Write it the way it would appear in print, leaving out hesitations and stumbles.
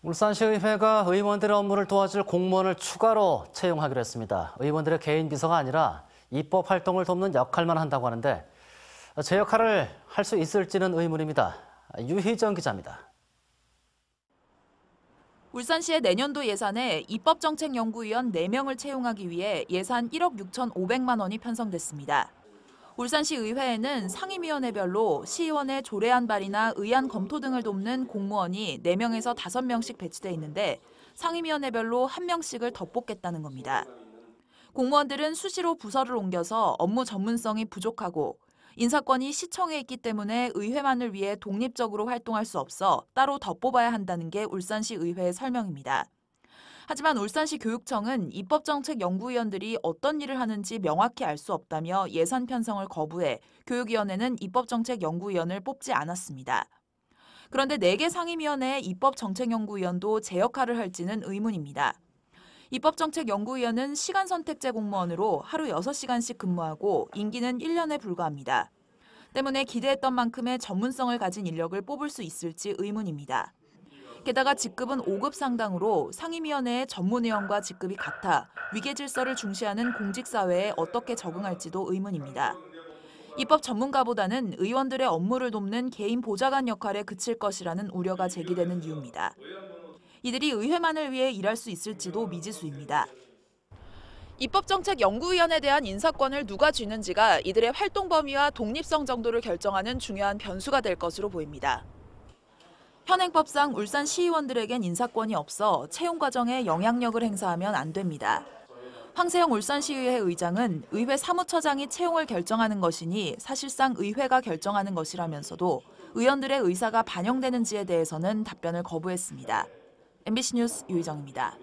울산시의회가 의원들의 업무를 도와줄 공무원을 추가로 채용하기로 했습니다. 의원들의 개인 비서가 아니라 입법 활동을 돕는 역할만 한다고 하는데 제 역할을 할 수 있을지는 의문입니다. 유희정 기자입니다. 울산시의 내년도 예산에 입법정책연구위원 4명을 채용하기 위해 예산 1억 6,500만 원이 편성됐습니다. 울산시 의회에는 상임위원회별로 시의원의 조례안 발의나 의안 검토 등을 돕는 공무원이 4명에서 5명씩 배치돼 있는데 상임위원회별로 1명씩을 더 뽑겠다는 겁니다. 공무원들은 수시로 부서를 옮겨서 업무 전문성이 부족하고 인사권이 시청에 있기 때문에 의회만을 위해 독립적으로 활동할 수 없어 따로 더 뽑아야 한다는 게 울산시 의회의 설명입니다. 하지만 울산시 교육청은 입법정책연구위원들이 어떤 일을 하는지 명확히 알 수 없다며 예산 편성을 거부해 교육위원회는 입법정책연구위원을 뽑지 않았습니다. 그런데 4개 상임위원회의 입법정책연구위원도 제 역할을 할지는 의문입니다. 입법정책연구위원은 시간선택제 공무원으로 하루 6시간씩 근무하고 임기는 1년에 불과합니다. 때문에 기대했던 만큼의 전문성을 가진 인력을 뽑을 수 있을지 의문입니다. 게다가 직급은 5급 상당으로 상임위원회의 전문위원과 직급이 같아 위계질서를 중시하는 공직사회에 어떻게 적응할지도 의문입니다. 입법 전문가보다는 의원들의 업무를 돕는 개인 보좌관 역할에 그칠 것이라는 우려가 제기되는 이유입니다. 이들이 의회만을 위해 일할 수 있을지도 미지수입니다. 입법정책연구위원에 대한 인사권을 누가 쥐는지가 이들의 활동 범위와 독립성 정도를 결정하는 중요한 변수가 될 것으로 보입니다. 현행법상 울산 시의원들에겐 인사권이 없어 채용 과정에 영향력을 행사하면 안 됩니다. 황세영 울산시의회 의장은 의회 사무처장이 채용을 결정하는 것이니 사실상 의회가 결정하는 것이라면서도 의원들의 의사가 반영되는지에 대해서는 답변을 거부했습니다. MBC 뉴스 유희정입니다.